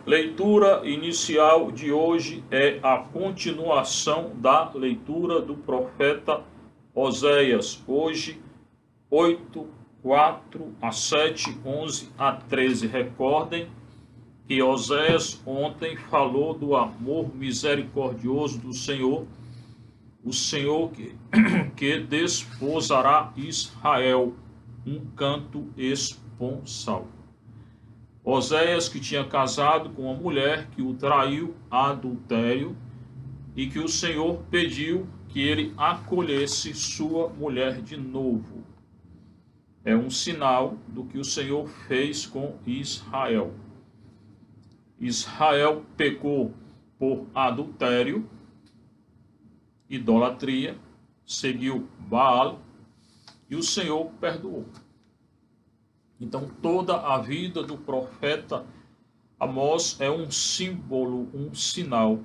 Leitura inicial de hoje é a continuação da leitura do profeta Oséias. Hoje, 8, 4 a 7, 11 a 13. Recordem que Oséias ontem falou do amor misericordioso do Senhor, o Senhor que desposará Israel, um canto esponsal. Oséias, que tinha casado com uma mulher que o traiu a adultério e que o Senhor pediu que ele acolhesse sua mulher de novo. É um sinal do que o Senhor fez com Israel. Israel pecou por adultério, idolatria, seguiu Baal e o Senhor perdoou. Então, toda a vida do profeta Amós é um símbolo, um sinal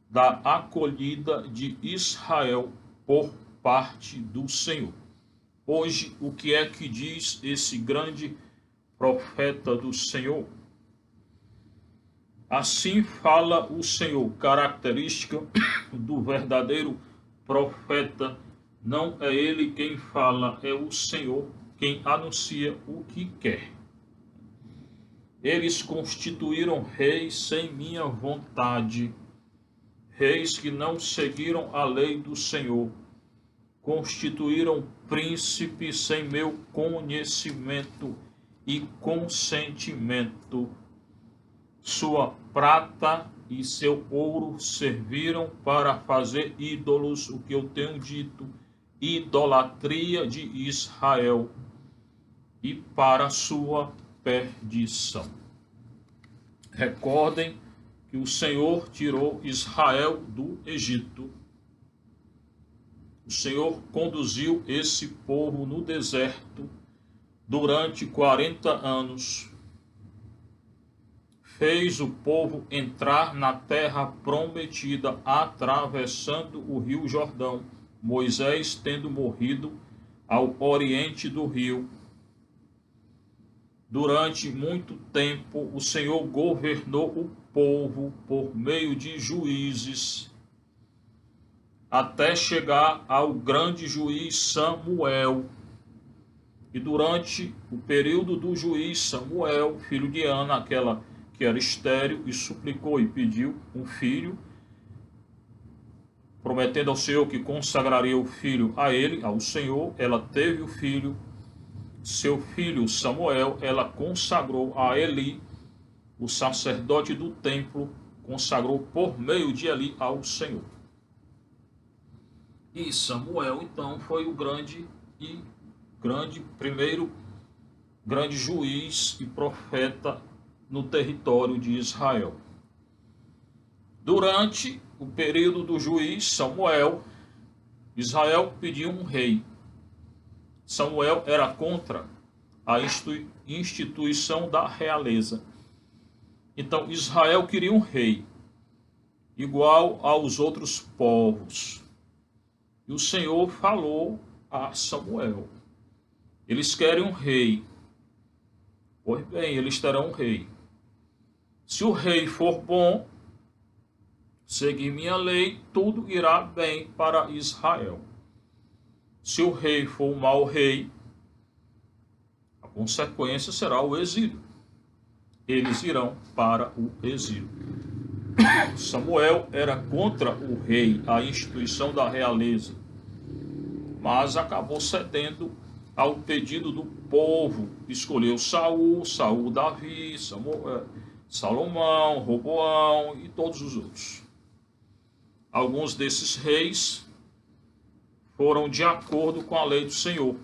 da acolhida de Israel por parte do Senhor. Hoje, o que é que diz esse grande profeta do Senhor? Assim fala o Senhor, característica do verdadeiro profeta. Não é ele quem fala, é o Senhor quem anuncia o que quer. Eles constituíram reis sem minha vontade, reis que não seguiram a lei do Senhor, constituíram príncipes sem meu conhecimento e consentimento. Sua prata e seu ouro serviram para fazer ídolos, o que eu tenho dito, idolatria de Israel, e para sua perdição. Recordem que o Senhor tirou Israel do Egito. O Senhor conduziu esse povo no deserto durante 40 anos. Fez o povo entrar na terra prometida, atravessando o rio Jordão, Moisés tendo morrido ao oriente do rio. Durante muito tempo, o Senhor governou o povo por meio de juízes, até chegar ao grande juiz Samuel. E durante o período do juiz Samuel, filho de Ana, aquela que era estéril, e suplicou e pediu um filho, prometendo ao Senhor que consagraria o filho a ele, ao Senhor. Ela teve o filho, seu filho Samuel, ela consagrou a Eli, o sacerdote do templo, consagrou por meio de Eli ao Senhor. E Samuel, então, foi o primeiro grande juiz e profeta no território de Israel. Durante o período do juiz Samuel, Israel pediu um rei. Samuel era contra a instituição da realeza. Então Israel queria um rei, igual aos outros povos. E o Senhor falou a Samuel: eles querem um rei. Pois bem, eles terão um rei. Se o rei for bom, seguir minha lei, tudo irá bem para Israel. Se o rei for um mau rei, a consequência será o exílio. Eles irão para o exílio. Samuel era contra o rei, a instituição da realeza, mas acabou cedendo ao pedido do povo. Escolheu Saul, Davi, Salomão, Roboão e todos os outros. Alguns desses reis foram de acordo com a lei do Senhor,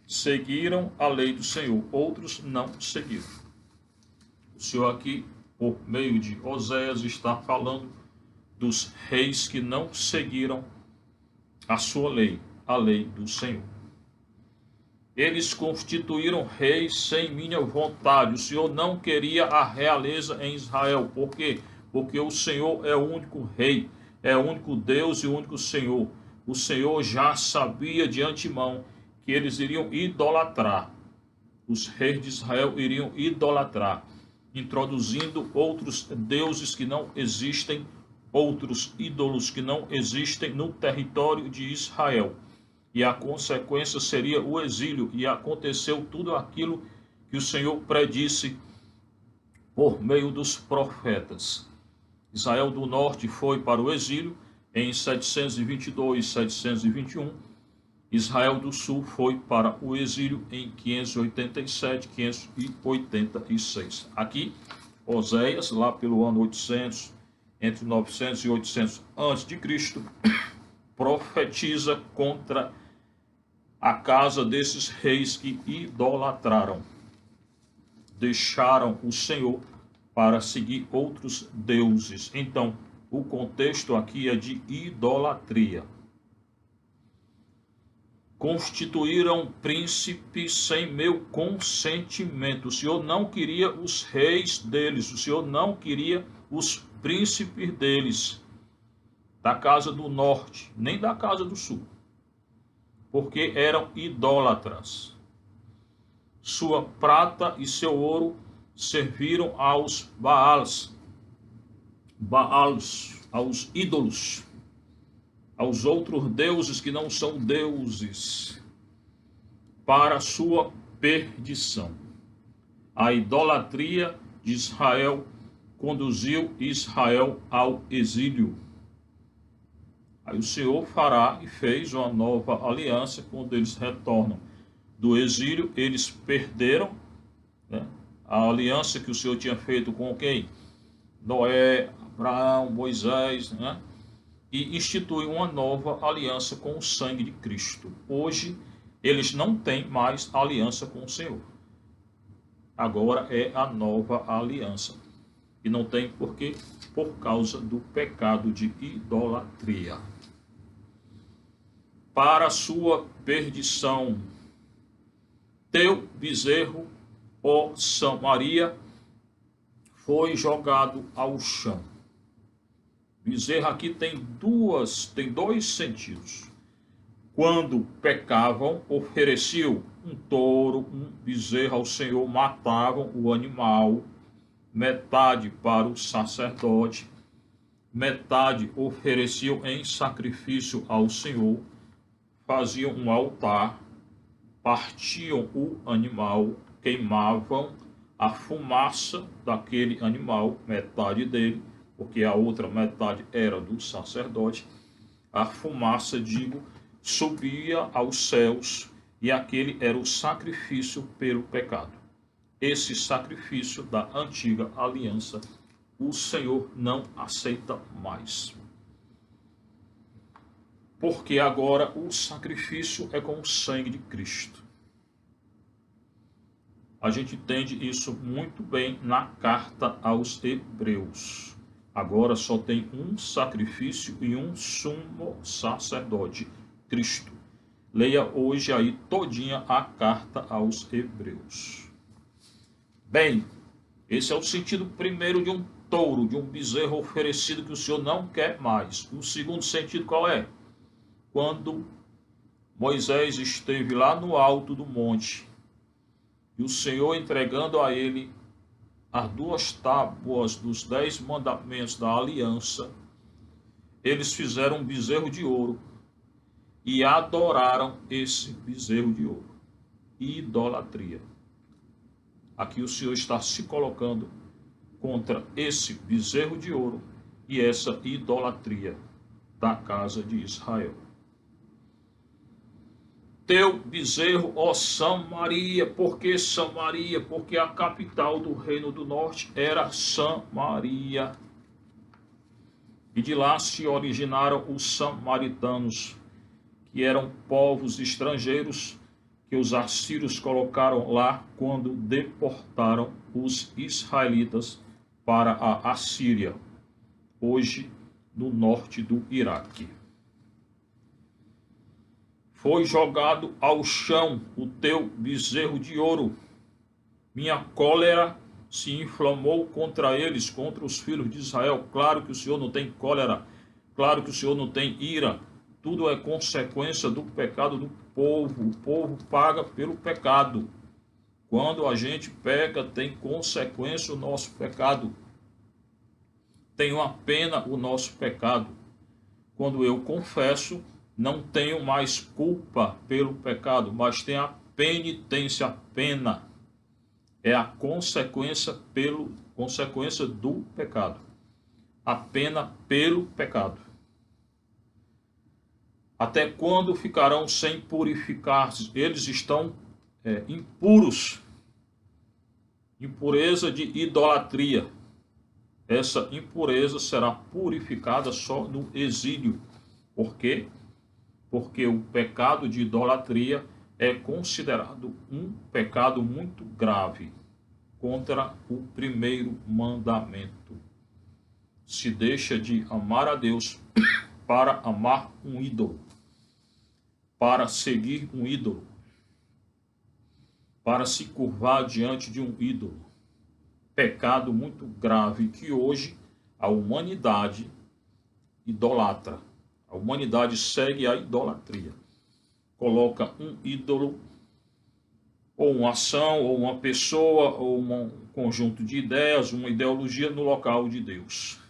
seguiram a lei do Senhor, outros não seguiram. O Senhor aqui, por meio de Oséias, está falando dos reis que não seguiram a sua lei, a lei do Senhor. Eles constituíram reis sem minha vontade. O Senhor não queria a realeza em Israel. Por quê? Porque o Senhor é o único rei, é o único Deus e o único Senhor. O Senhor já sabia de antemão que eles iriam idolatrar. Os reis de Israel iriam idolatrar. introduzindo outros deuses que não existem, outros ídolos que não existem no território de Israel. E a consequência seria o exílio, e aconteceu tudo aquilo que o Senhor predisse por meio dos profetas. Israel do Norte foi para o exílio em 722, 721. Israel do Sul foi para o exílio em 587, 586. Aqui, Oséias, lá pelo ano 800, entre 900 e 800 a.C., profetiza contra a casa desses reis que idolatraram, deixaram o Senhor para seguir outros deuses. Então, o contexto aqui é de idolatria. Constituíram príncipes sem meu consentimento. O Senhor não queria os reis deles, o Senhor não queria os príncipes deles, da casa do norte, nem da casa do sul, porque eram idólatras. Sua prata e seu ouro serviram aos Baals, aos ídolos, aos outros deuses que não são deuses, para sua perdição. A idolatria de Israel conduziu Israel ao exílio. Aí o Senhor fará e fez uma nova aliança quando eles retornam do exílio. Eles perderam, né, a aliança que o Senhor tinha feito com quem? Noé, Abraão, Moisés, né? E institui uma nova aliança com o sangue de Cristo. Hoje, eles não têm mais aliança com o Senhor. Agora é a nova aliança. E não tem por quê? Por causa do pecado de idolatria. Para sua perdição, teu bezerro, ó Samaria, foi jogado ao chão. Bezerro aqui tem dois sentidos. Quando pecavam, ofereciam um touro, um bezerro ao Senhor, matavam o animal, metade para o sacerdote, metade ofereciam em sacrifício ao Senhor, faziam um altar, partiam o animal, queimavam a fumaça daquele animal, metade dele, porque a outra metade era do sacerdote. A fumaça, subia aos céus, e aquele era o sacrifício pelo pecado. Esse sacrifício da antiga aliança, o Senhor não aceita mais. Porque agora o sacrifício é com o sangue de Cristo. A gente entende isso muito bem na carta aos Hebreus. Agora só tem um sacrifício e um sumo sacerdote, Cristo. Leia hoje aí todinha a carta aos Hebreus. Bem, esse é o sentido primeiro de um touro, de um bezerro oferecido que o Senhor não quer mais. O segundo sentido qual é? Quando Moisés esteve lá no alto do monte, e o Senhor entregando a ele as 2 tábuas dos 10 mandamentos da aliança, eles fizeram um bezerro de ouro e adoraram esse bezerro de ouro. Idolatria. Aqui o Senhor está se colocando contra esse bezerro de ouro e essa idolatria da casa de Israel. Teu bezerro, ó Samaria. Por que Samaria? Porque a capital do reino do norte era Samaria. E de lá se originaram os samaritanos, que eram povos estrangeiros que os assírios colocaram lá quando deportaram os israelitas para a Assíria, hoje no norte do Iraque. Foi jogado ao chão o teu bezerro de ouro. Minha cólera se inflamou contra eles, contra os filhos de Israel. Claro que o Senhor não tem cólera, claro que o Senhor não tem ira. Tudo é consequência do pecado do povo. O povo paga pelo pecado. Quando a gente peca, tem consequência o nosso pecado. Tem uma pena o nosso pecado. Quando eu confesso, não tenho mais culpa pelo pecado, mas tem a penitência, a pena. É a consequência do pecado. A pena pelo pecado. Até quando ficarão sem purificar-se? Eles estão impuros. Impureza de idolatria. Essa impureza será purificada só no exílio. Por quê? Porque o pecado de idolatria é considerado um pecado muito grave contra o primeiro mandamento. Se deixa de amar a Deus para amar um ídolo, para seguir um ídolo, para se curvar diante de um ídolo. Pecado muito grave que hoje a humanidade idolatra. A humanidade segue a idolatria. Coloca um ídolo, ou uma ação, ou uma pessoa, ou um conjunto de ideias, uma ideologia no local de Deus.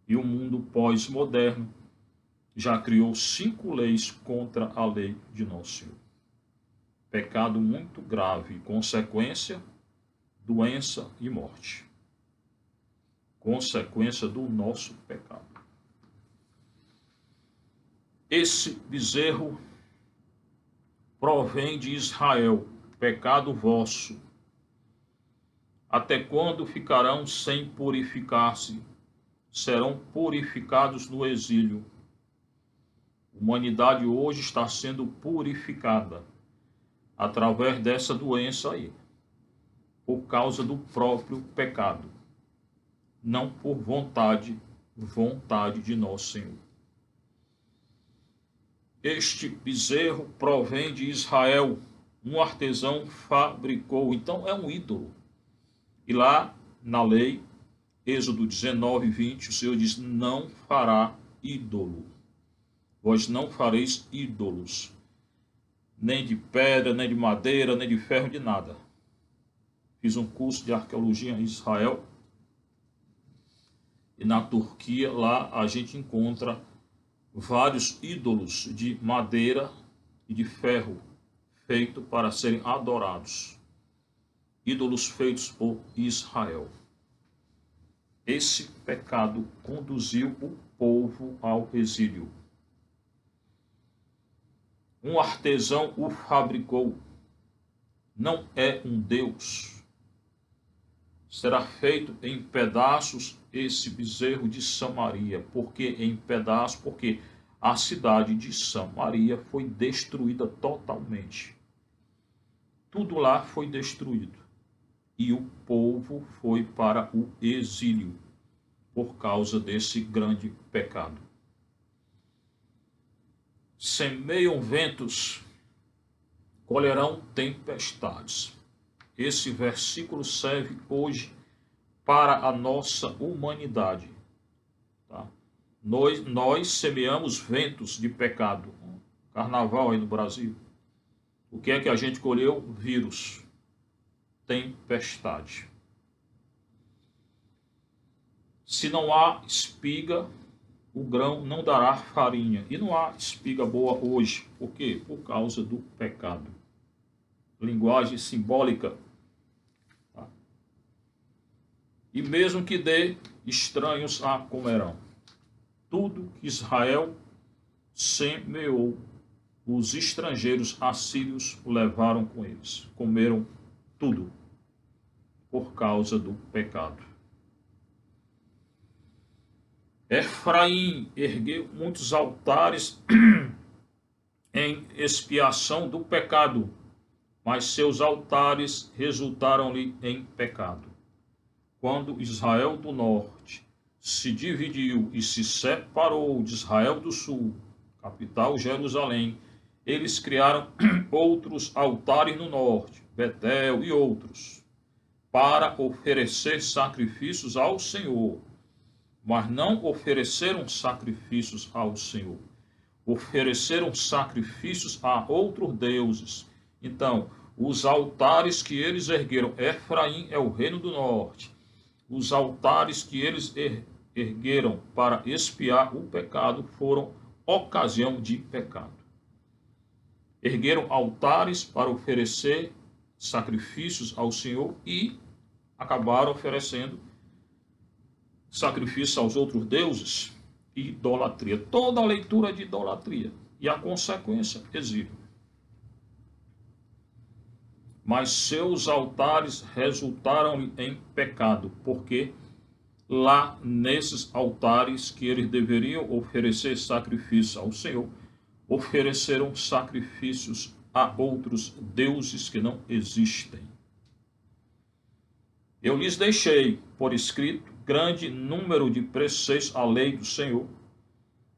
E o mundo pós-moderno já criou 5 leis contra a lei de nosso Senhor. Pecado muito grave, consequência, doença e morte. Consequência do nosso pecado. Esse bezerro provém de Israel, pecado vosso. Até quando ficarão sem purificar-se? Serão purificados no exílio. A humanidade hoje está sendo purificada através dessa doença aí, por causa do próprio pecado, não por vontade de nosso Senhor. Este bezerro provém de Israel, um artesão fabricou, então é um ídolo. E lá na lei, Êxodo 19, 20, o Senhor diz: não fará ídolo. Vós não fareis ídolos, nem de pedra, nem de madeira, nem de ferro, de nada. Fiz um curso de arqueologia em Israel. E na Turquia, lá a gente encontra vários ídolos de madeira e de ferro, feitos para serem adorados. Ídolos feitos por Israel. Esse pecado conduziu o povo ao exílio. Um artesão o fabricou. Não é um Deus. Será feito em pedaços esse bezerro de Samaria. Por que em pedaços? Porque a cidade de Samaria foi destruída totalmente. Tudo lá foi destruído. E o povo foi para o exílio por causa desse grande pecado. Semeiam ventos, colherão tempestades. Esse versículo serve hoje para a nossa humanidade. Tá? Nós semeamos ventos de pecado. Carnaval aí no Brasil. O que é que a gente colheu? Vírus. Tempestade. Se não há espiga, o grão não dará farinha. E não há espiga boa hoje. Por quê? Por causa do pecado. Linguagem simbólica. Tá? E mesmo que dê, estranhos a comerão. Tudo que Israel semeou, os estrangeiros assírios levaram com eles. Comeram tudo por causa do pecado. Efraim ergueu muitos altares em expiação do pecado, mas seus altares resultaram-lhe em pecado. Quando Israel do Norte se dividiu e se separou de Israel do Sul, capital Jerusalém, eles criaram outros altares no norte, Betel e outros, para oferecer sacrifícios ao Senhor. Mas não ofereceram sacrifícios ao Senhor. Ofereceram sacrifícios a outros deuses. Então, Os altares que eles ergueram, Efraim é o reino do norte. Os altares que eles ergueram para expiar o pecado foram ocasião de pecado. Ergueram altares para oferecer sacrifícios ao Senhor e acabaram oferecendo sacrifício aos outros deuses e idolatria. Toda a leitura de idolatria. E a consequência, exílio. Mas seus altares resultaram em pecado, porque lá nesses altares que eles deveriam oferecer sacrifício ao Senhor, ofereceram sacrifícios a outros deuses que não existem. Eu lhes deixei por escrito grande número de preceitos à lei do Senhor,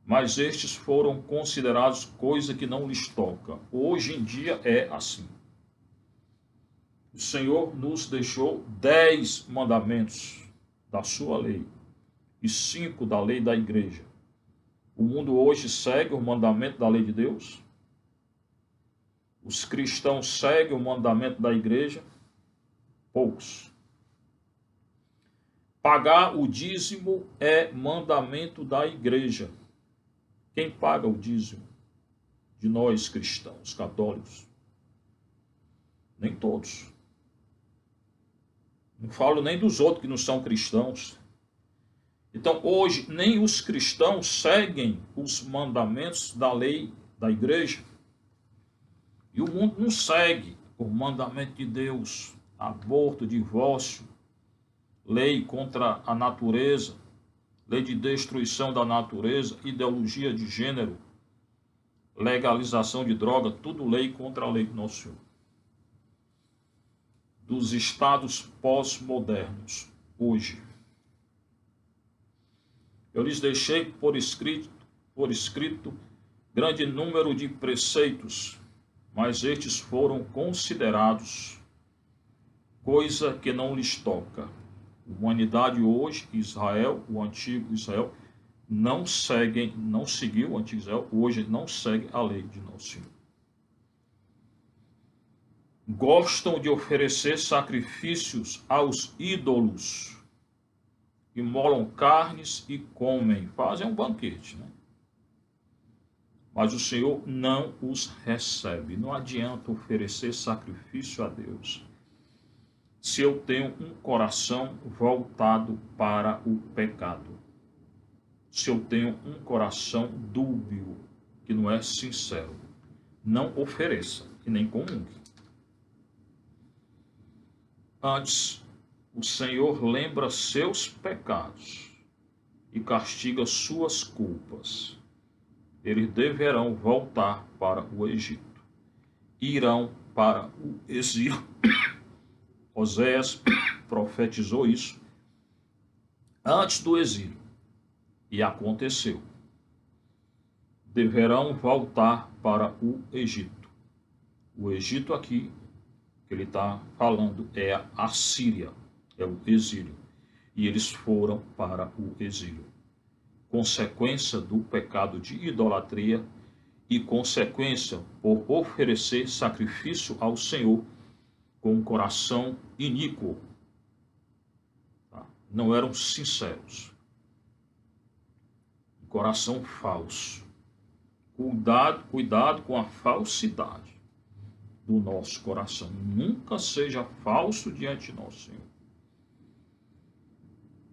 mas estes foram considerados coisa que não lhes toca. Hoje em dia é assim. O Senhor nos deixou 10 mandamentos da sua lei e 5 da lei da igreja. O mundo hoje segue o mandamento da lei de Deus? Os cristãos seguem o mandamento da igreja? Poucos. Pagar o dízimo é mandamento da igreja. Quem paga o dízimo de nós cristãos católicos? Nem todos. Não falo nem dos outros que não são cristãos. Então, hoje, nem os cristãos seguem os mandamentos da lei da igreja. E o mundo não segue o mandamento de Deus. Aborto, divórcio, lei contra a natureza, lei de destruição da natureza, ideologia de gênero, legalização de droga, tudo lei contra a lei do nosso Senhor. Dos estados pós-modernos, hoje. Eu lhes deixei por escrito grande número de preceitos, mas estes foram considerados coisa que não lhes toca. A humanidade hoje, Israel, o antigo Israel, não seguiu o antigo Israel, hoje não segue a lei de nosso Senhor. Gostam de oferecer sacrifícios aos ídolos, imolam carnes e comem, fazem um banquete, né? Mas o Senhor não os recebe. Não adianta oferecer sacrifício a Deus se eu tenho um coração voltado para o pecado. Se eu tenho um coração dúbio, que não é sincero, não ofereça e nem comungue. Antes, o Senhor lembra seus pecados e castiga suas culpas. Eles deverão voltar para o Egito. Irão para o exílio. Oséias profetizou isso antes do exílio. E aconteceu. Deverão voltar para o Egito. O Egito aqui, que ele está falando, é a Assíria, é o exílio. E eles foram para o exílio. Consequência do pecado de idolatria e consequência por oferecer sacrifício ao Senhor com um coração iníquo. Tá? Não eram sinceros. Um coração falso. Cuidado com a falsidade do nosso coração. Nunca seja falso diante de nosso Senhor.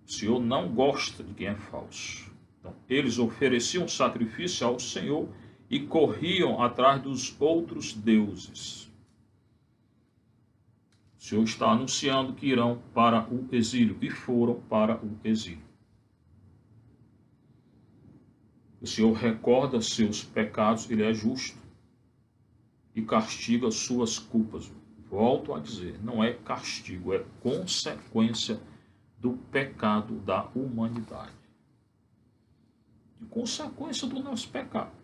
O Senhor não gosta de quem é falso. Então, eles ofereciam sacrifício ao Senhor e corriam atrás dos outros deuses. O Senhor está anunciando que irão para o exílio e foram para o exílio. O Senhor recorda seus pecados, ele é justo e castiga suas culpas. Volto a dizer, não é castigo, é consequência do pecado da humanidade. De consequência do nosso pecado.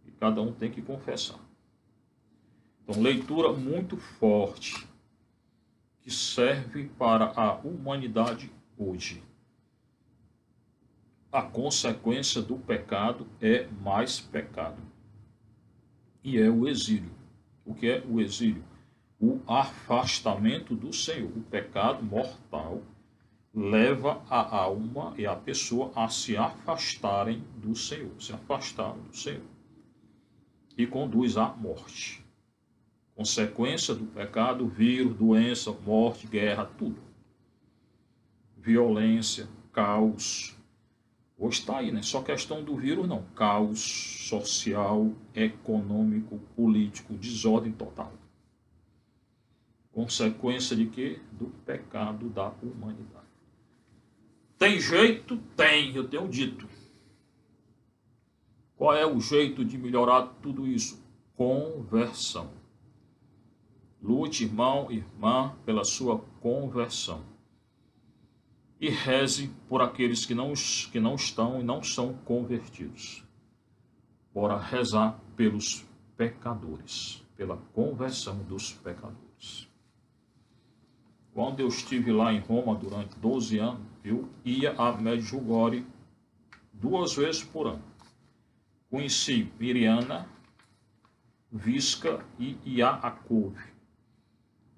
E cada um tem que confessar. Então, leitura muito forte que serve para a humanidade hoje. A consequência do pecado é mais pecado. E é o exílio. O que é o exílio? o afastamento do Senhor. O pecado mortal leva a alma e a pessoa a se afastarem do Senhor, se afastarem do Senhor, e conduz à morte. Consequência do pecado, vírus, doença, morte, guerra, tudo. Violência, caos. Hoje está aí, né? Só questão do vírus, não. Caos social, econômico, político, desordem total. Consequência de quê? Do pecado da humanidade. Tem jeito? Tem, eu tenho dito. Qual é o jeito de melhorar tudo isso? Conversão. Lute, irmão, irmã, pela sua conversão. E reze por aqueles que não estão e não são convertidos. Bora rezar pelos pecadores, pela conversão dos pecadores. Quando eu estive lá em Roma durante 12 anos, eu ia a Medjugorje 2 vezes por ano. Conheci Miriana, Visca e Iakov,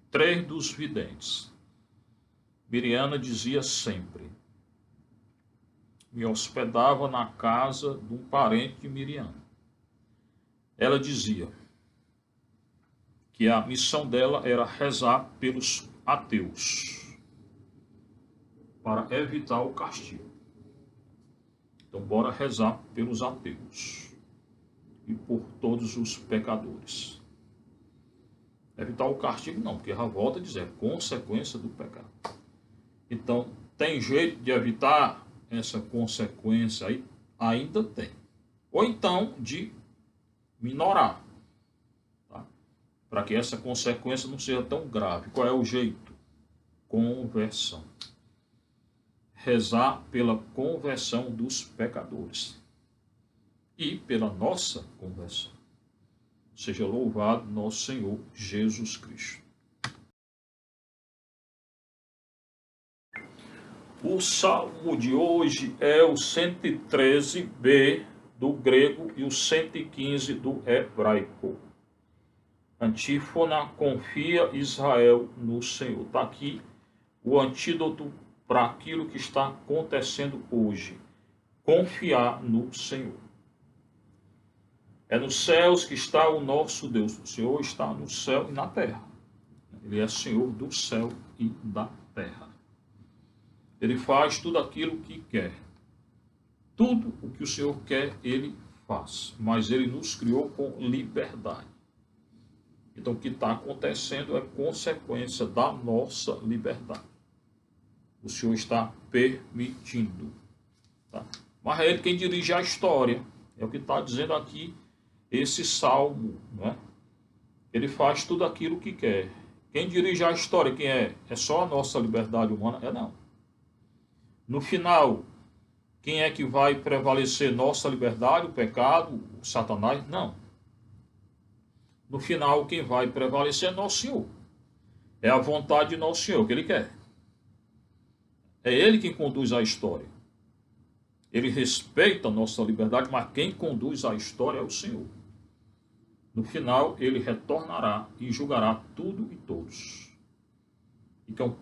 3 dos videntes. Miriana dizia sempre, me hospedava na casa de um parente de Miriana. Ela dizia que a missão dela era rezar pelos ateus, para evitar o castigo. Então, bora rezar pelos ateus e por todos os pecadores. Evitar o castigo não, porque já volta a dizer, é consequência do pecado. Então, tem jeito de evitar essa consequência aí? Ainda tem. Ou então, de minorar, tá? Para que essa consequência não seja tão grave. Qual é o jeito? Conversão. Rezar pela conversão dos pecadores e pela nossa conversão. Seja louvado nosso Senhor Jesus Cristo. O salmo de hoje é o 113b do grego e o 115 do hebraico. Antífona, confia Israel no Senhor. Está aqui o antídoto para aquilo que está acontecendo hoje. Confiar no Senhor. É nos céus que está o nosso Deus. O Senhor está no céu e na terra. Ele é Senhor do céu e da terra. Ele faz tudo aquilo que quer. Tudo o que o Senhor quer, Ele faz. Mas Ele nos criou com liberdade. Então, o que está acontecendo é consequência da nossa liberdade. O Senhor está permitindo. Tá? Mas é Ele quem dirige a história. É o que está dizendo aqui esse salmo. Não é? Ele faz tudo aquilo que quer. Quem dirige a história, quem é? É só a nossa liberdade humana? É não. No final, quem é que vai prevalecer? Nossa liberdade, o pecado, o Satanás? Não. No final, quem vai prevalecer é nosso Senhor. É a vontade de nosso Senhor, que Ele quer. É Ele quem conduz a história. Ele respeita a nossa liberdade, mas quem conduz a história é o Senhor. No final, Ele retornará e julgará tudo e todos. Então,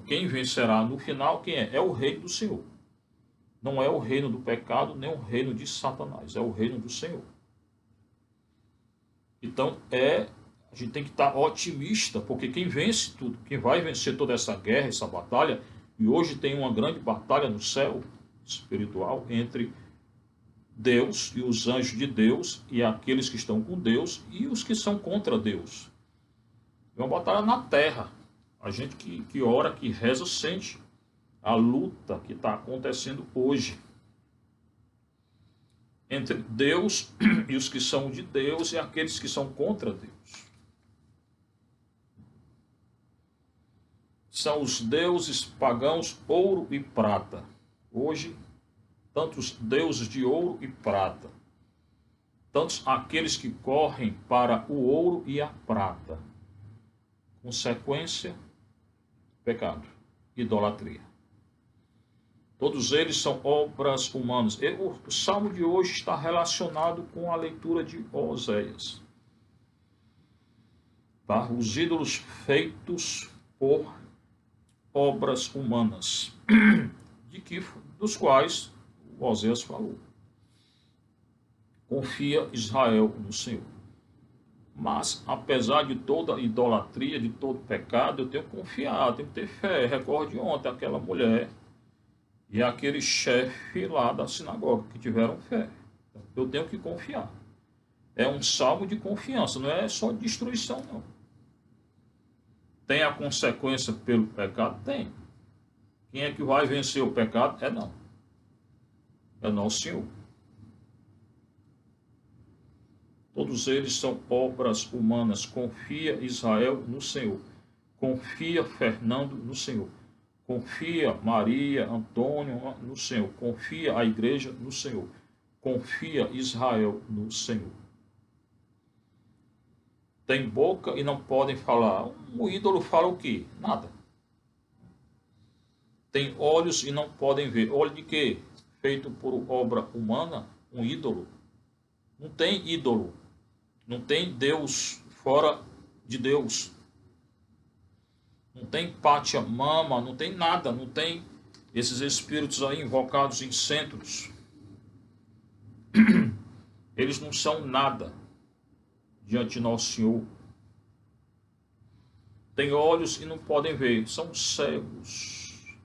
quem vencerá no final, quem é? É o reino do Senhor. Não é o reino do pecado, nem o reino de Satanás. É o reino do Senhor. Então, a gente tem que estar otimista, porque quem vence tudo, quem vai vencer toda essa guerra, essa batalha, e hoje tem uma grande batalha no céu espiritual entre Deus e os anjos de Deus, e aqueles que estão com Deus e os que são contra Deus. É uma batalha na terra. A gente que ora, que reza, sente a luta que está acontecendo hoje entre Deus e os que são de Deus e aqueles que são contra Deus. São os deuses pagãos ouro e prata. Hoje, tantos deuses de ouro e prata, tantos aqueles que correm para o ouro e a prata. Consequência, pecado, idolatria. Todos eles são obras humanas. O salmo de hoje está relacionado com a leitura de Oséias. Tá? Os ídolos feitos por obras humanas, dos quais Oséias falou. Confia Israel no Senhor. Mas, apesar de toda idolatria, de todo pecado, eu tenho que confiar, tenho que ter fé. Recorde ontem aquela mulher e aquele chefe lá da sinagoga que tiveram fé. Eu tenho que confiar. É um salmo de confiança, não é só destruição, não. Tem a consequência pelo pecado? Tem. Quem é que vai vencer o pecado? É não. É nosso Senhor. Todos eles são obras humanas. Confia Israel no Senhor. Confia Fernando no Senhor. Confia Maria, Antônio no Senhor. Confia a igreja no Senhor. Confia Israel no Senhor. Tem boca e não podem falar. Um ídolo fala o quê? Nada. Tem olhos e não podem ver. Olho de quê? Feito por obra humana, um ídolo. Não tem ídolo. Não tem Deus fora de Deus. Não tem pátia, mama, não tem nada. Não tem esses espíritos aí invocados em centros. Eles não são nada diante de nosso Senhor. Tem olhos e não podem ver. São cegos,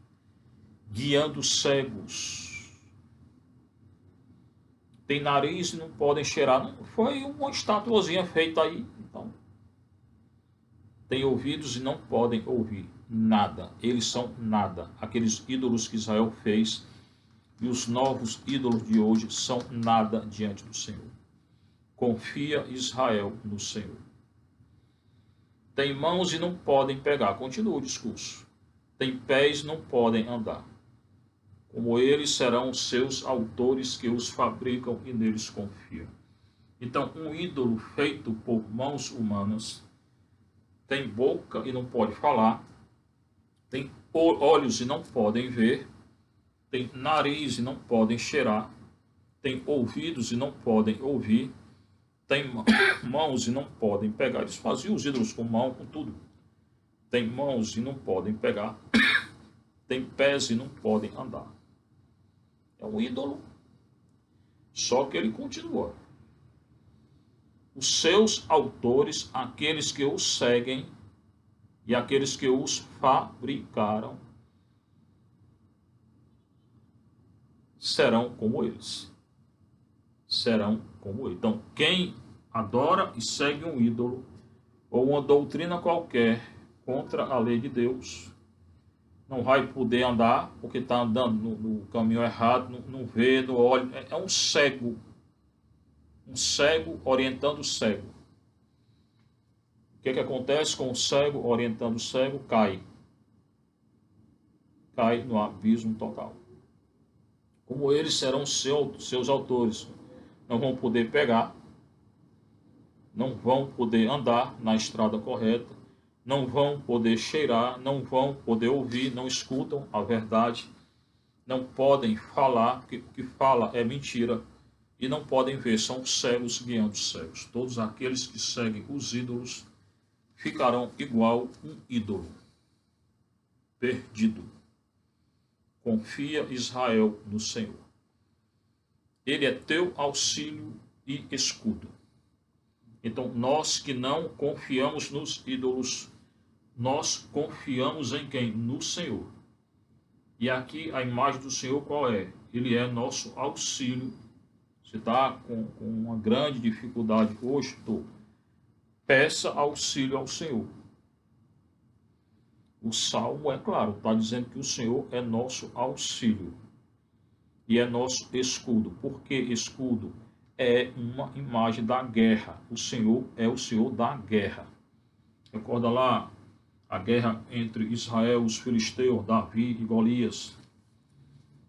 guiando cegos. Tem nariz e não podem cheirar. Não, foi uma estatuazinha feita aí. Então, tem ouvidos e não podem ouvir nada. Eles são nada. Aqueles ídolos que Israel fez e os novos ídolos de hoje são nada diante do Senhor. Confia Israel no Senhor. Tem mãos e não podem pegar. Continua o discurso. Tem pés e não podem andar. Como eles serão os seus autores que os fabricam e neles confiam. Então, um ídolo feito por mãos humanas tem boca e não pode falar, tem olhos e não podem ver, tem nariz e não podem cheirar, tem ouvidos e não podem ouvir, tem mãos e não podem pegar. Eles faziam os ídolos com mão, com tudo. Tem mãos e não podem pegar, tem pés e não podem andar. É um ídolo, só que ele continua. Os seus autores, aqueles que os seguem e aqueles que os fabricaram, serão como eles. Serão como ele. Então, quem adora e segue um ídolo ou uma doutrina qualquer contra a lei de Deus, não vai poder andar porque está andando no caminho errado, não vê, não olha. É um cego. Um cego orientando o cego. O que acontece com o cego orientando o cego? Cai no abismo total. Como eles serão seus autores, não vão poder pegar, não vão poder andar na estrada correta, não vão poder cheirar, não vão poder ouvir, não escutam a verdade, não podem falar, porque o que fala é mentira, e não podem ver, são cegos guiando cegos. Todos aqueles que seguem os ídolos ficarão igual um ídolo, perdido. Confia Israel no Senhor. Ele é teu auxílio e escudo. Então, nós que não confiamos nos ídolos, nós confiamos em quem? No Senhor. E aqui a imagem do Senhor qual é? Ele é nosso auxílio. Você está com uma grande dificuldade hoje? Peça auxílio ao Senhor. O Salmo é claro, está dizendo que o Senhor é nosso auxílio e é nosso escudo. Por que escudo? É uma imagem da guerra. O Senhor é o Senhor da guerra. Recorda lá a guerra entre Israel, os filisteus, Davi e Golias.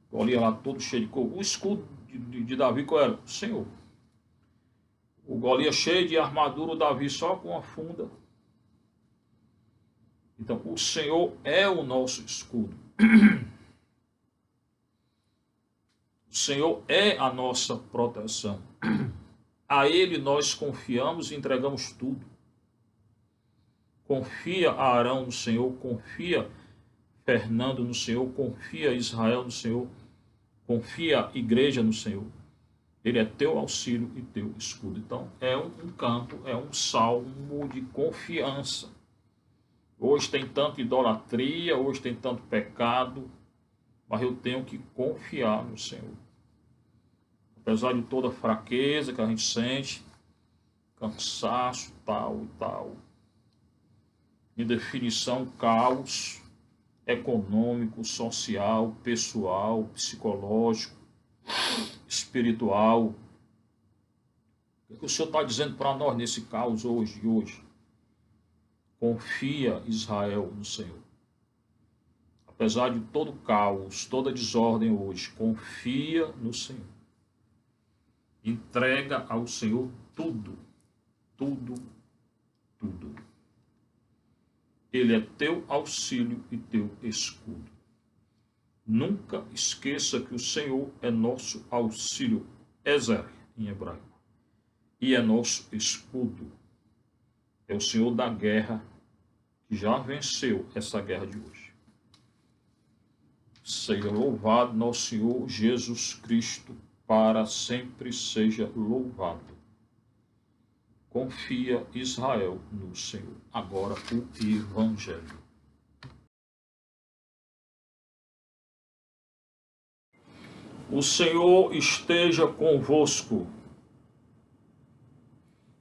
Golias lá todo cheio de couro. O escudo de Davi qual era? O Senhor. O Golias cheio de armadura, o Davi só com a funda. Então, o Senhor é o nosso escudo. O Senhor é a nossa proteção. A Ele nós confiamos e entregamos tudo. Confia Arão no Senhor, confia Fernando no Senhor, confia Israel no Senhor, confia igreja no Senhor. Ele é teu auxílio e teu escudo. Então, é um canto, é um salmo de confiança. Hoje tem tanta idolatria, hoje tem tanto pecado, mas eu tenho que confiar no Senhor. Apesar de toda a fraqueza que a gente sente, cansaço, tal e tal. Em definição, caos econômico, social, pessoal, psicológico, espiritual. O que o Senhor está dizendo para nós nesse caos hoje? Confia, Israel, no Senhor. Apesar de todo caos, toda desordem hoje, confia no Senhor. Entrega ao Senhor tudo. Ele é teu auxílio e teu escudo. Nunca esqueça que o Senhor é nosso auxílio, Ezer, em hebraico, e é nosso escudo. É o Senhor da guerra que já venceu essa guerra de hoje. Seja louvado nosso Senhor Jesus Cristo, para sempre seja louvado. Confia, Israel, no Senhor. Agora o Evangelho. O Senhor esteja convosco.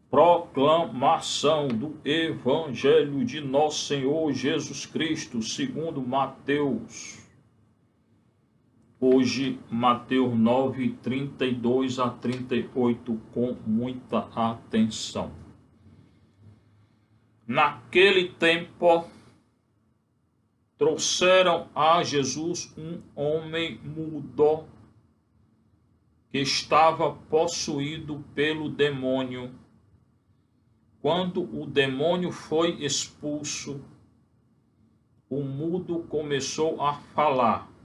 Proclamação do Evangelho de nosso Senhor Jesus Cristo, segundo Mateus. Hoje, Mateus 9, 32 a 38, com muita atenção. Naquele tempo, trouxeram a Jesus um homem mudo que estava possuído pelo demônio. Quando o demônio foi expulso, o mudo começou a falar.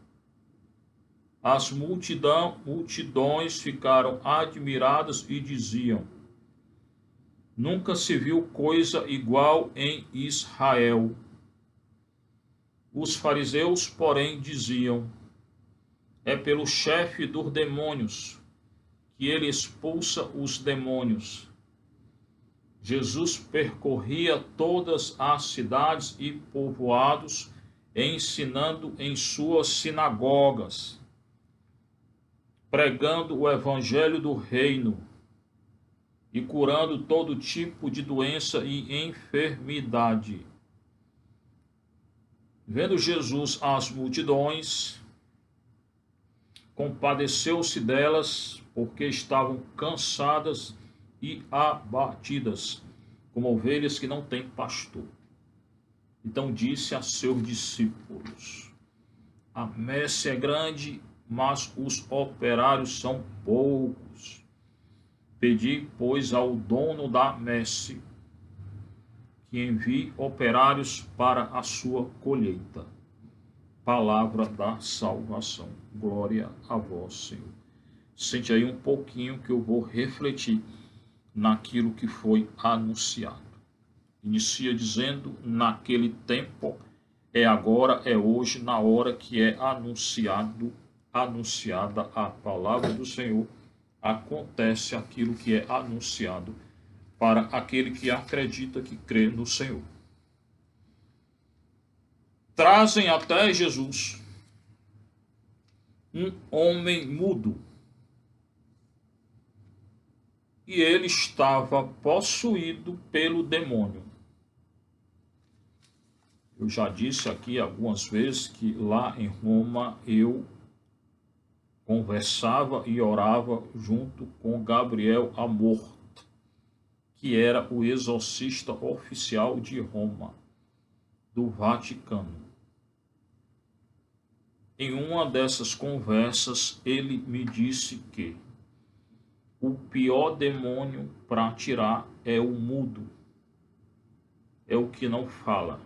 As multidões ficaram admiradas e diziam: nunca se viu coisa igual em Israel. Os fariseus, porém, diziam: é pelo chefe dos demônios que ele expulsa os demônios. Jesus percorria todas as cidades e povoados, ensinando em suas sinagogas, pregando o evangelho do reino e curando todo tipo de doença e enfermidade. Vendo Jesus as multidões, compadeceu-se delas, porque estavam cansadas e abatidas, como ovelhas que não têm pastor. Então disse a seus discípulos: a messe é grande, mas os operários são poucos. Pedi, pois, ao dono da messe que envie operários para a sua colheita. Palavra da salvação. Glória a vós, Senhor. Sente aí um pouquinho que eu vou refletir naquilo que foi anunciado. Inicia dizendo: naquele tempo, é agora, é hoje, na hora que é anunciada a palavra do Senhor, acontece aquilo que é anunciado para aquele que acredita, que crê no Senhor. Trazem até Jesus um homem mudo, e ele estava possuído pelo demônio. Eu já disse aqui algumas vezes que lá em Roma eu conversava e orava junto com Gabriel Amor, que era o exorcista oficial de Roma, do Vaticano. Em uma dessas conversas, ele me disse que o pior demônio para tirar é o mudo, é o que não fala.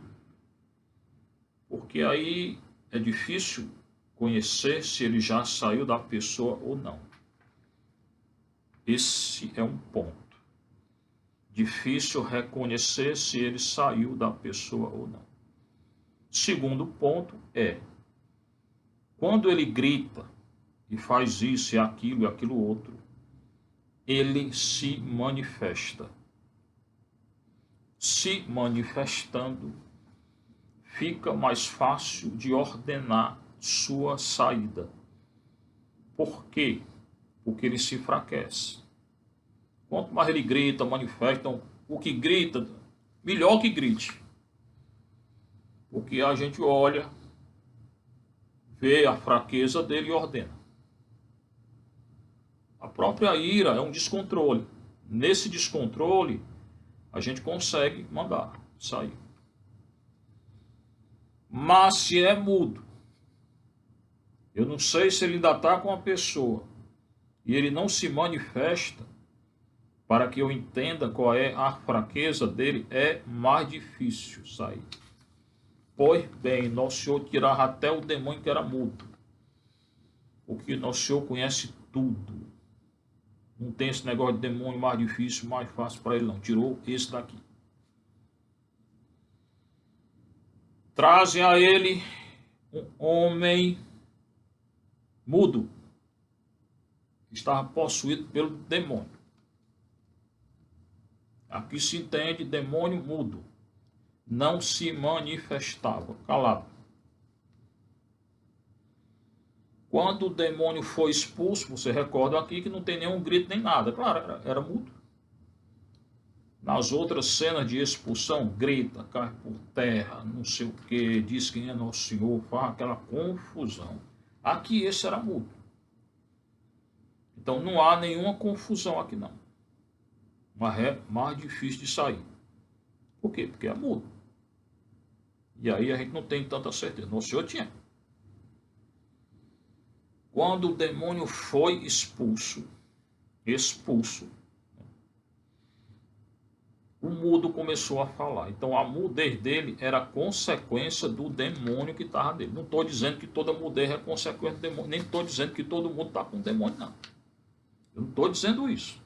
Porque aí é difícil conhecer se ele já saiu da pessoa ou não. Esse é um ponto. difícil reconhecer se ele saiu da pessoa ou não. Segundo ponto é, quando ele grita e faz isso e aquilo outro, ele se manifesta. Se manifestando, fica mais fácil de ordenar sua saída. Por quê? Porque ele se enfraquece. Quanto mais ele grita, manifesta, então, o que grita, melhor que grite. Porque a gente olha, vê a fraqueza dele e ordena. A própria ira é um descontrole. Nesse descontrole, a gente consegue mandar sair. Mas se é mudo, eu não sei se ele ainda está com a pessoa e ele não se manifesta para que eu entenda qual é a fraqueza dele, é mais difícil sair. Pois bem, Nosso Senhor tirava até o demônio que era mudo, porque Nosso Senhor conhece tudo. Não tem esse negócio de demônio mais difícil, mais fácil para ele não. Tirou esse daqui. Trazem a ele um homem mudo, que estava possuído pelo demônio. Aqui se entende demônio mudo. Não se manifestava, calado. Quando o demônio foi expulso, você recorda aqui que não tem nenhum grito nem nada. Claro, era mudo. Nas outras cenas de expulsão, grita, cai por terra, não sei o que, diz quem é Nosso Senhor, faz aquela confusão. Aqui esse era mudo. Então não há nenhuma confusão aqui não. Mas é mais difícil de sair. Por quê? Porque é mudo. E aí a gente não tem tanta certeza. Nosso Senhor tinha. Quando o demônio foi expulso, o mudo começou a falar. Então a mudez dele era consequência do demônio que estava nele. Não estou dizendo que toda mudez é consequência do demônio. Nem estou dizendo que todo mundo está com demônio, não. Eu não estou dizendo isso.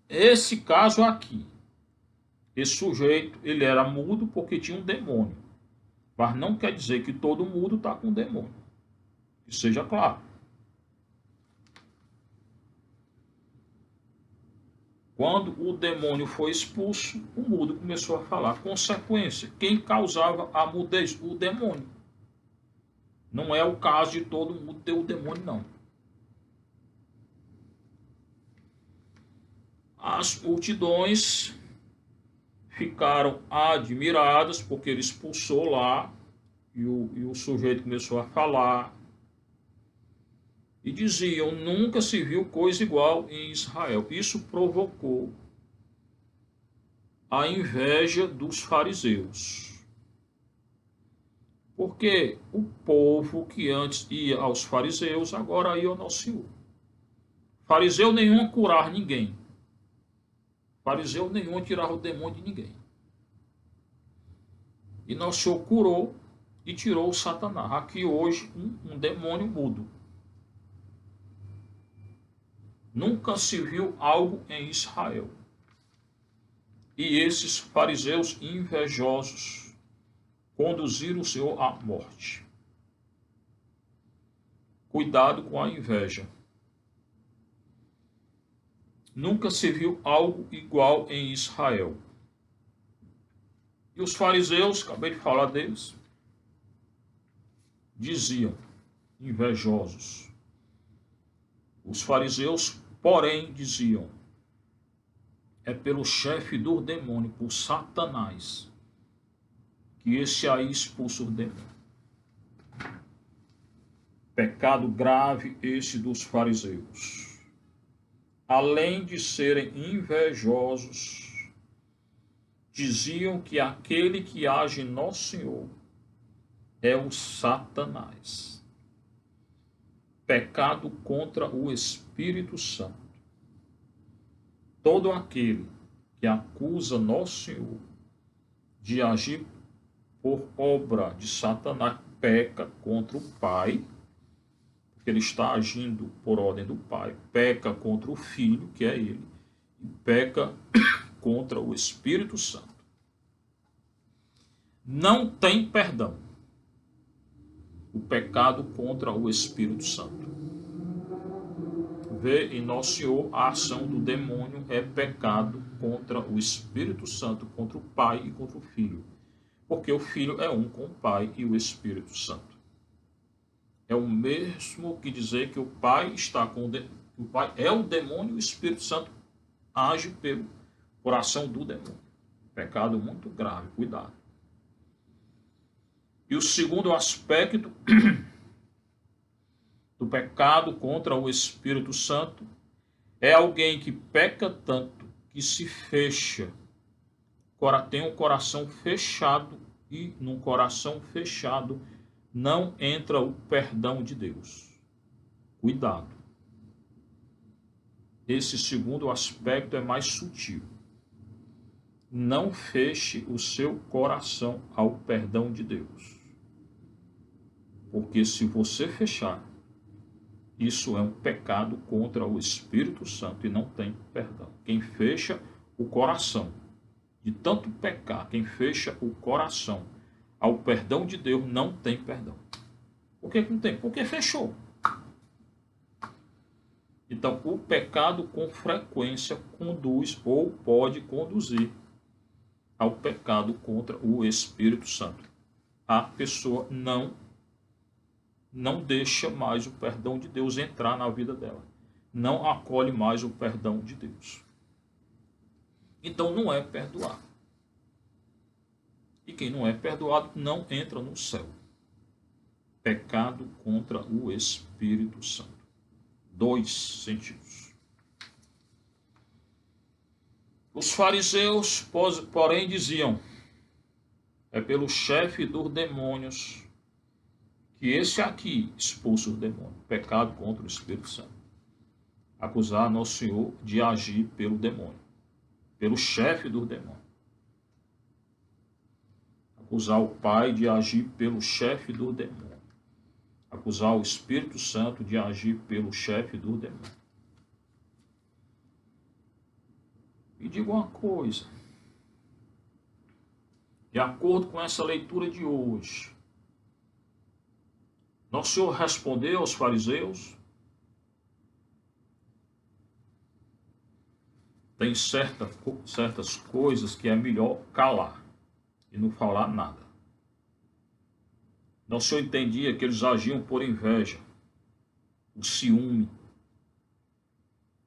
Esse caso aqui, esse sujeito, ele era mudo porque tinha um demônio. Mas não quer dizer que todo mudo está com demônio. Que seja claro. Quando o demônio foi expulso, o mudo começou a falar. Consequência, quem causava a mudez? O demônio. Não é o caso de todo mundo ter o demônio, não. As multidões ficaram admiradas porque ele expulsou lá e o sujeito começou a falar. E diziam, nunca se viu coisa igual em Israel. Isso provocou a inveja dos fariseus. Porque o povo que antes ia aos fariseus, agora ia ao Nosso Senhor. Fariseu nenhum curar ninguém. Fariseu nenhum tirava o demônio de ninguém. E Nosso Senhor curou e tirou o Satanás. Aqui hoje um demônio mudo. Nunca se viu algo em Israel. E esses fariseus invejosos conduziram o Senhor à morte. Cuidado com a inveja. Nunca se viu algo igual em Israel. E os fariseus, acabei de falar deles, diziam, invejosos. Os fariseus, porém, diziam, é pelo chefe do demônio, por Satanás, que esse aí expulsa o demônio. Pecado grave esse dos fariseus. Além de serem invejosos, diziam que aquele que age em Nosso Senhor é o Satanás. Pecado contra o Espírito Santo. Todo aquele que acusa Nosso Senhor de agir por obra de Satanás peca contra o Pai, porque ele está agindo por ordem do Pai, peca contra o Filho, que é ele, e peca contra o Espírito Santo. Não tem perdão o pecado contra o Espírito Santo. Vê em Nosso Senhor a ação do demônio é pecado contra o Espírito Santo, contra o Pai e contra o Filho. Porque o Filho é um com o Pai e o Espírito Santo. É o mesmo que dizer que o Pai está com o Pai é o demônio e o Espírito Santo age por ação do demônio. Pecado muito grave, cuidado. E o segundo aspecto do pecado contra o Espírito Santo é alguém que peca tanto que se fecha, tem um coração fechado, e num coração fechado não entra o perdão de Deus. Cuidado. Esse segundo aspecto é mais sutil. Não feche o seu coração ao perdão de Deus. Porque se você fechar, isso é um pecado contra o Espírito Santo e não tem perdão. Quem fecha o coração de tanto pecar, quem fecha o coração ao perdão de Deus não tem perdão. Por que não tem? Porque fechou. Então, o pecado com frequência conduz ou pode conduzir ao pecado contra o Espírito Santo. A pessoa não deixa mais o perdão de Deus entrar na vida dela. Não acolhe mais o perdão de Deus. Então não é perdoado. E quem não é perdoado não entra no céu. Pecado contra o Espírito Santo. 2 sentidos. Os fariseus, porém, diziam: é pelo chefe dos demônios que esse aqui expulsa o demônio. Pecado contra o Espírito Santo. Acusar Nosso Senhor de agir pelo demônio, pelo chefe dos demônios. Acusar o Pai de agir pelo chefe do demônio. Acusar o Espírito Santo de agir pelo chefe do demônio. E digo uma coisa. De acordo com essa leitura de hoje, Nosso Senhor respondeu aos fariseus. Tem certas coisas que é melhor calar e não falar nada. Nosso Senhor entendia que eles agiam por inveja, o ciúme.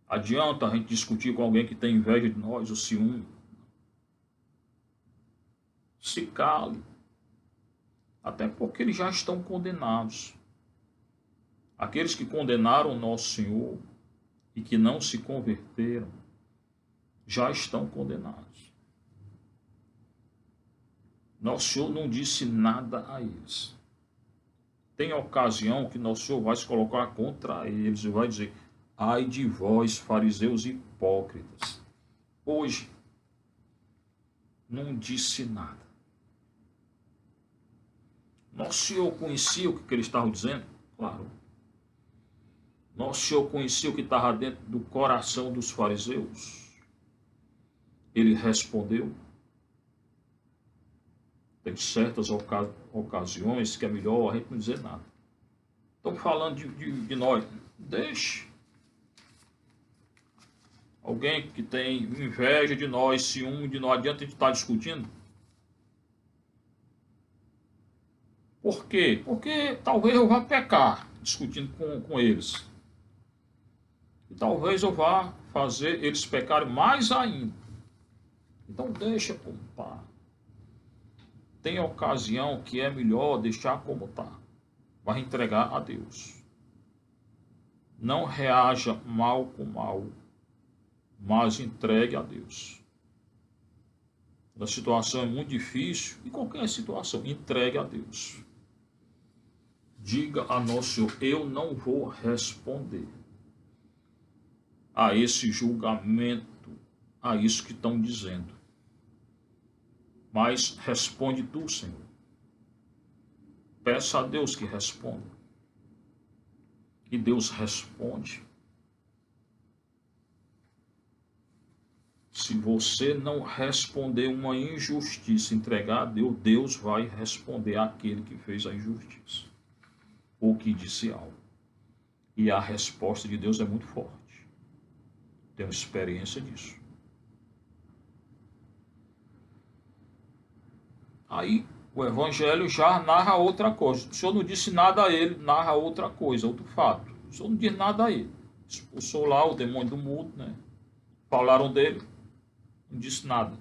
Adianta a gente discutir com alguém que tem inveja de nós, o ciúme. Se cale. Até porque eles já estão condenados. Aqueles que condenaram Nosso Senhor e que não se converteram, já estão condenados. Nosso Senhor não disse nada a eles. Tem ocasião que Nosso Senhor vai se colocar contra eles e vai dizer: ai de vós, fariseus hipócritas. Hoje, não disse nada. Nosso Senhor conhecia o que ele estava dizendo? Claro. Nosso Senhor conhecia o que estava dentro do coração dos fariseus? Ele respondeu. Tem certas ocasiões que é melhor a gente não dizer nada. Estão falando de nós. Deixe. Alguém que tem inveja de nós, ciúme de nós, adianta a gente estar discutindo? Por quê? Porque talvez eu vá pecar discutindo com eles. E talvez eu vá fazer eles pecarem mais ainda. Então deixa como está. Tem ocasião que é melhor deixar como está. Vai entregar a Deus. Não reaja mal com mal, mas entregue a Deus. A situação é muito difícil, e qualquer situação, entregue a Deus. Diga a Nosso Senhor: eu não vou responder a esse julgamento, a isso que estão dizendo. Mas responde tu, Senhor. Peça a Deus que responda. E Deus responde. Se você não responder uma injustiça, entregar a Deus, Deus vai responder àquele que fez a injustiça, ou que disse algo. E a resposta de Deus é muito forte. Tenho experiência disso. Aí o Evangelho já narra outra coisa. O Senhor não disse nada a ele, narra outra coisa, outro fato. O Senhor não diz nada a ele. Expulsou lá o demônio do mundo, né? Falaram dele, não disse nada.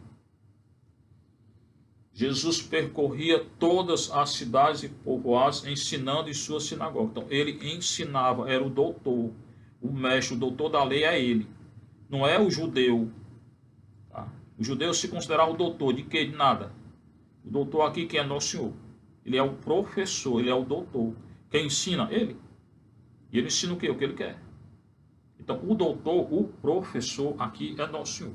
Jesus percorria todas as cidades e povoados ensinando em sua sinagoga. Então ele ensinava, era o doutor, o mestre, o doutor da lei é ele. Não é o judeu. Tá? O judeu se considerava o doutor de quê? De nada. O doutor aqui que é Nosso Senhor. Ele é o professor, ele é o doutor. Quem ensina? Ele. E ele ensina o quê? O que ele quer. Então, o doutor, o professor aqui é Nosso Senhor.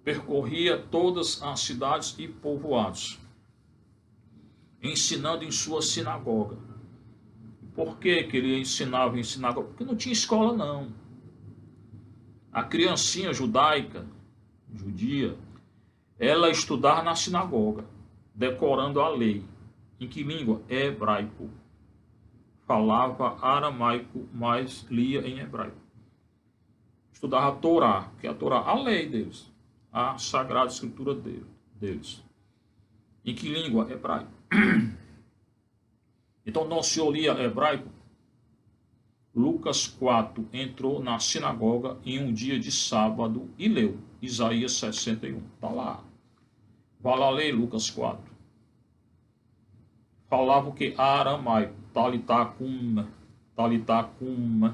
Percorria todas as cidades e povoados, ensinando em sua sinagoga. Por que ele ensinava em sinagoga? Porque não tinha escola, não. A criancinha judaica, judia, ela estudava na sinagoga, decorando a lei. Em que língua? Hebraico. Falava aramaico, mas lia em hebraico. Estudava a Torá, que é a Torá, a lei deles, a sagrada escritura deles. Em que língua? Hebraico. Então, Nosso Senhor lia hebraico. Lucas 4 entrou na sinagoga em um dia de sábado e leu Isaías 61. Está lá. Vá lá ler Lucas 4. Falava o que? Aramaico. Talitacum. Talitacum.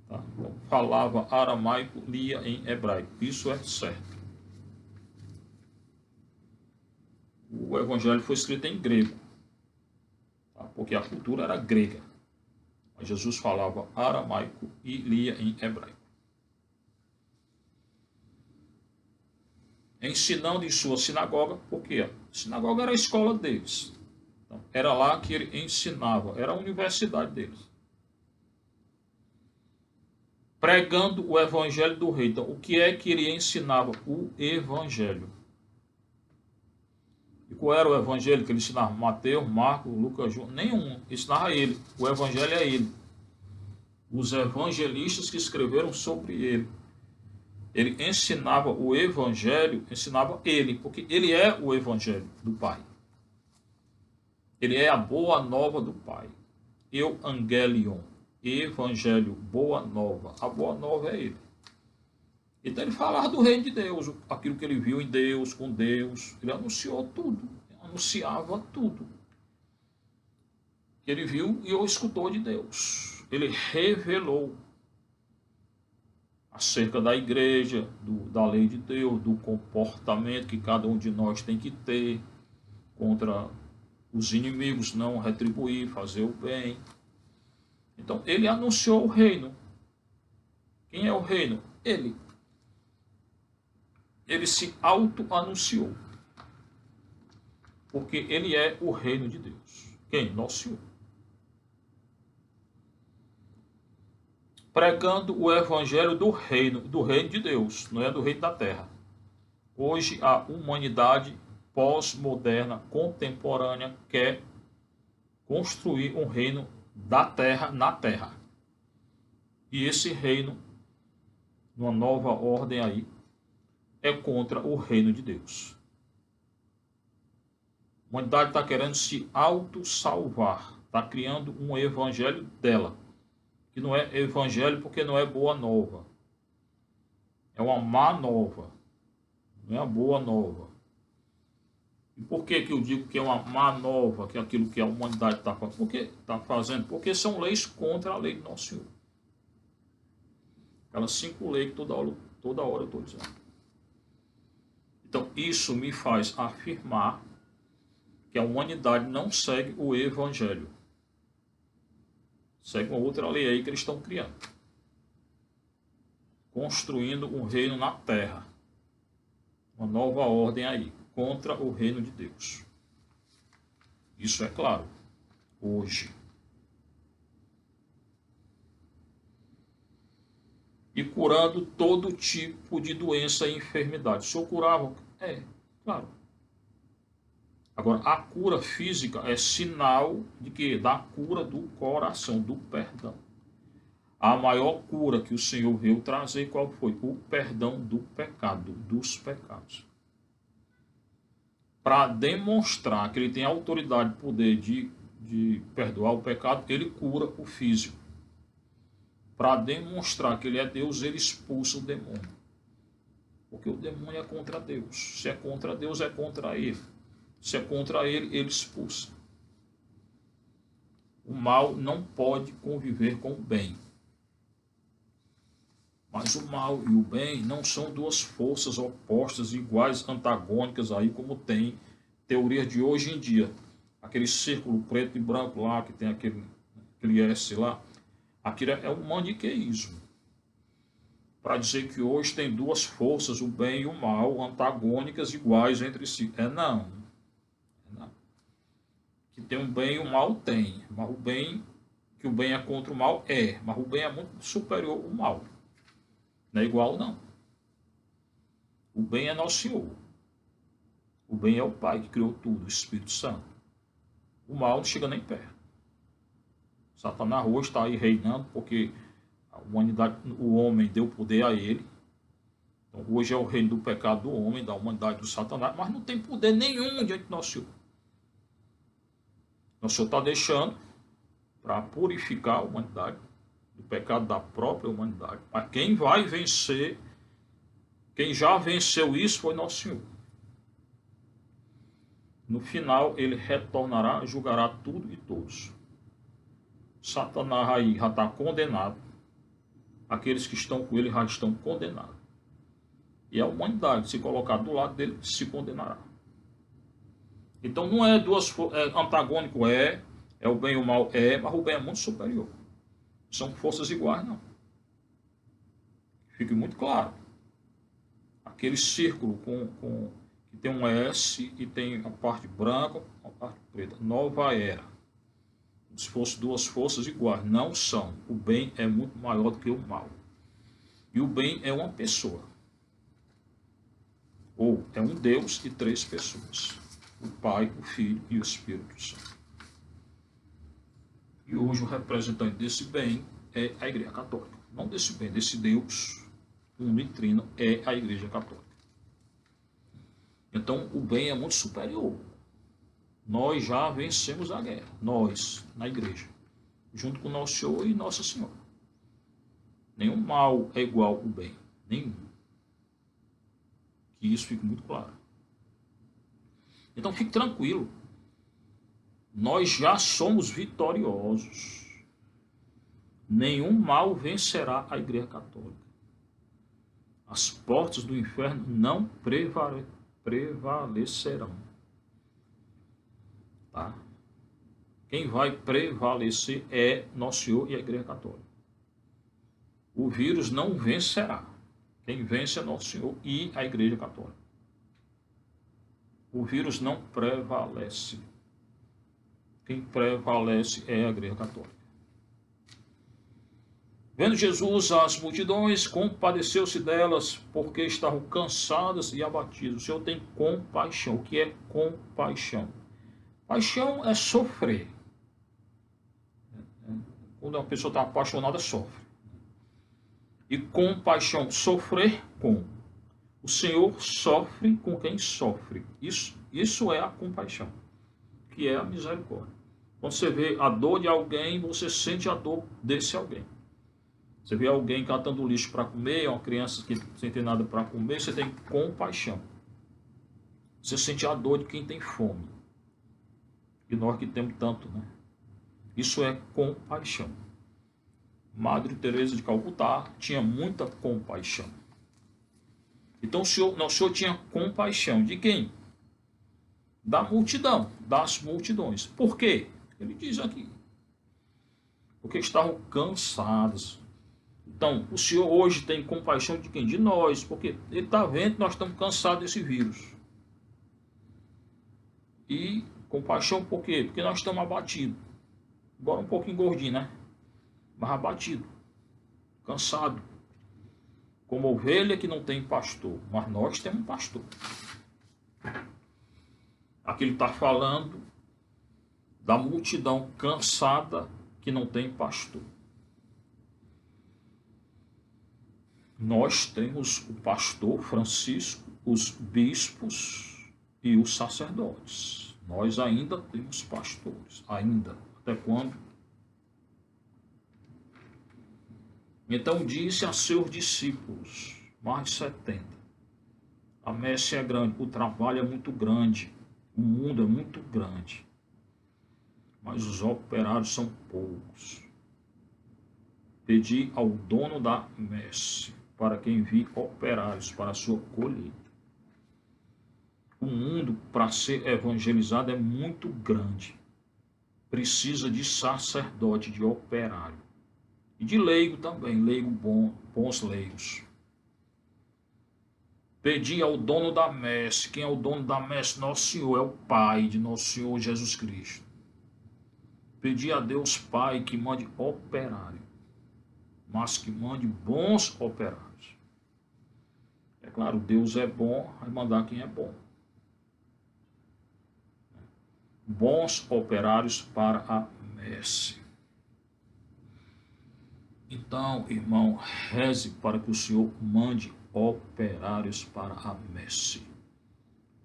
Tá? Falava aramaico, lia em hebraico. Isso é certo. O evangelho foi escrito em grego. Tá? Porque a cultura era grega. Mas Jesus falava aramaico e lia em hebraico. Ensinando em sua sinagoga, porque a sinagoga era a escola deles. Então, era lá que ele ensinava, era a universidade deles. Pregando o evangelho do rei. Então, o que é que ele ensinava? O evangelho. E qual era o evangelho que ele ensinava? Mateus, Marcos, Lucas, João, nenhum. Ensinava ele. O evangelho é ele. Os evangelistas que escreveram sobre ele. Ele ensinava o evangelho, ensinava ele, porque ele é o evangelho do Pai. Ele é a boa nova do Pai. Evangelion, evangelho, boa nova. A boa nova é ele. Então ele falava do reino de Deus, aquilo que ele viu em Deus, com Deus. Ele anunciou tudo, anunciava tudo. Que ele viu e ou escutou de Deus. Ele revelou acerca da igreja, da lei de Deus, do comportamento que cada um de nós tem que ter contra os inimigos, não retribuir, fazer o bem. Então, ele anunciou o reino. Quem é o reino? Ele. Ele se auto-anunciou. Porque ele é o reino de Deus. Quem? Nosso Senhor. Pregando o evangelho do reino de Deus, não é do reino da terra. Hoje a humanidade pós-moderna, contemporânea, quer construir um reino da terra na terra. E esse reino, numa nova ordem aí, é contra o reino de Deus. A humanidade está querendo se auto-salvar, está criando um evangelho dela. Que não é evangelho porque não é boa nova. É uma má nova. Não é a boa nova. E por que eu digo que é uma má nova, que é aquilo que a humanidade está fazendo? Porque são leis contra a lei do Nosso Senhor. Aquelas 5 leis que toda hora eu estou dizendo. Então isso me faz afirmar que a humanidade não segue o evangelho. Segue uma outra lei aí que eles estão criando. Construindo um reino na terra. Uma nova ordem aí, contra o reino de Deus. Isso é claro, hoje. e curando todo tipo de doença e enfermidade. O Senhor curava? Claro. Agora, a cura física é sinal de quê? Da cura do coração, do perdão. A maior cura que o Senhor veio trazer, qual foi? O perdão do pecado, dos pecados. Para demonstrar que ele tem autoridade e poder de perdoar o pecado, ele cura o físico. Para demonstrar que ele é Deus, ele expulsa o demônio. Porque o demônio é contra Deus. Se é contra Deus, é contra ele. Se é contra ele, ele expulsa. O mal não pode conviver com o bem. Mas o mal e o bem não são duas forças opostas, iguais, antagônicas, aí como tem teoria de hoje em dia. Aquele círculo preto e branco lá, que tem aquele S lá, aquilo é um maniqueísmo. Para dizer que hoje tem duas forças, o bem e o mal, antagônicas, iguais entre si. Não. Que tem um bem e o mal tem. Mas que o bem é contra o mal, mas o bem é muito superior ao mal. Não é igual, não. O bem é nosso Senhor. O bem é o Pai que criou tudo, o Espírito Santo. O mal não chega nem perto. Satanás hoje está aí reinando porque a humanidade, o homem deu poder a ele. Então, hoje é o reino do pecado do homem, da humanidade do Satanás, mas não tem poder nenhum diante do nosso Senhor. Nosso Senhor está deixando para purificar a humanidade do pecado da própria humanidade. Mas quem vai vencer, quem já venceu isso foi nosso Senhor. No final, ele retornará, julgará tudo e todos. Satanás aí já está condenado. Aqueles que estão com ele já estão condenados. E a humanidade, se colocar do lado dele, se condenará. Então não é duas antagônico, é o bem e o mal, mas o bem é muito superior. São forças iguais, não. Fique muito claro. Aquele círculo que tem um S e tem a parte branca, a parte preta. Nova era. Se fossem duas forças iguais, não são. O bem é muito maior do que o mal. E o bem é uma pessoa. Ou é um Deus e três pessoas. O Pai, o Filho e o Espírito Santo. E hoje o representante desse bem é a Igreja Católica. Não desse bem, desse Deus uno e trino é a Igreja Católica. Então o bem é muito superior. Nós já vencemos a guerra. Nós, na igreja. Junto com Nosso Senhor e Nossa Senhora. Nenhum mal é igual ao bem. Nenhum. Que isso fique muito claro. Então fique tranquilo. Nós já somos vitoriosos. Nenhum mal vencerá a Igreja Católica. As portas do inferno não prevalecerão. Tá? Quem vai prevalecer é Nosso Senhor e a Igreja Católica. O vírus não vencerá. Quem vence é Nosso Senhor e a Igreja Católica. O vírus não prevalece. Quem prevalece é a Igreja Católica. Vendo Jesus as multidões, compadeceu-se delas, porque estavam cansadas e abatidas. O Senhor tem compaixão. O que é compaixão? Paixão é sofrer. Quando uma pessoa está apaixonada, sofre. E compaixão, sofrer com. O Senhor sofre com quem sofre. Isso é a compaixão, que é a misericórdia. Quando você vê a dor de alguém, você sente a dor desse alguém. Você vê alguém catando lixo para comer, uma criança que sem ter nada para comer, você tem compaixão. Você sente a dor de quem tem fome. E nós que temos tanto, né? Isso é compaixão. Madre Teresa de Calcutá tinha muita compaixão. Então o Senhor tinha compaixão de quem? Da multidão, das multidões. Por quê? Ele diz aqui. Porque estavam cansados. Então, o Senhor hoje tem compaixão de quem? De nós, porque Ele está vendo que nós estamos cansados desse vírus. E compaixão por quê? Porque nós estamos abatidos. Embora um pouquinho gordinho, né? Mas abatido. Cansado. como ovelha que não tem pastor, mas nós temos um pastor. Aqui ele está falando da multidão cansada que não tem pastor. Nós temos o pastor Francisco, os bispos e os sacerdotes. Nós ainda temos pastores, ainda. Até quando? Então disse a seus discípulos, mais de 70, a messe é grande, o trabalho é muito grande, o mundo é muito grande, mas os operários são poucos. Pedi ao dono da messe para que envie operários para a sua colheita. O mundo, para ser evangelizado, é muito grande. Precisa de sacerdote, de operário. E de leigo também, leigo bom, bons leigos. Pedi ao dono da messe. Quem é o dono da messe? Nosso Senhor, é o Pai de nosso Senhor Jesus Cristo. Pedi a Deus Pai que mande operário, mas que mande bons operários. É claro, Deus é bom, vai mandar quem é bom. Bons operários para a messe. Então, irmão, reze para que o Senhor mande operários para a messe,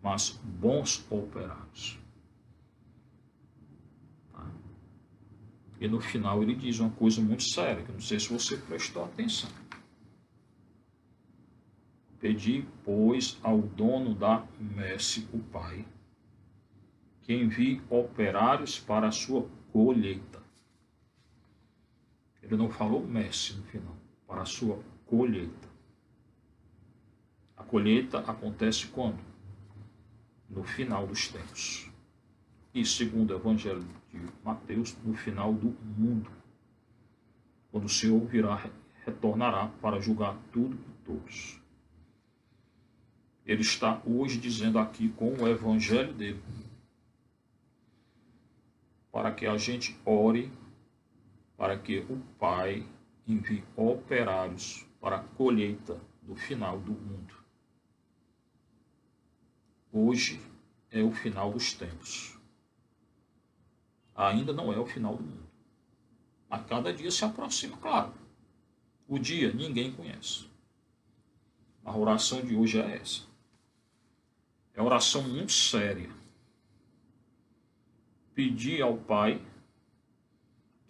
mas bons operários. Tá? E no final ele diz uma coisa muito séria, que eu não sei se você prestou atenção. Pedi, pois, ao dono da messe, o Pai, que envie operários para a sua colheita. Ele não falou messe no final, para a sua colheita. A colheita acontece quando? No final dos tempos. E segundo o Evangelho de Mateus, no final do mundo. Quando o Senhor virá, retornará para julgar tudo e todos. Ele está hoje dizendo aqui com o Evangelho dele, para que a gente ore, para que o Pai envie operários para a colheita do final do mundo. Hoje é o final dos tempos. Ainda não é o final do mundo. A cada dia se aproxima, claro. O dia ninguém conhece. A oração de hoje é essa. É uma oração muito séria. Pedir ao Pai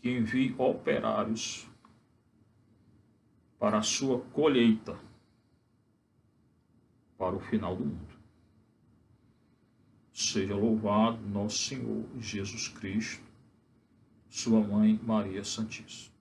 que envie operários para a sua colheita, para o final do mundo. Seja louvado nosso Senhor Jesus Cristo, sua mãe Maria Santíssima.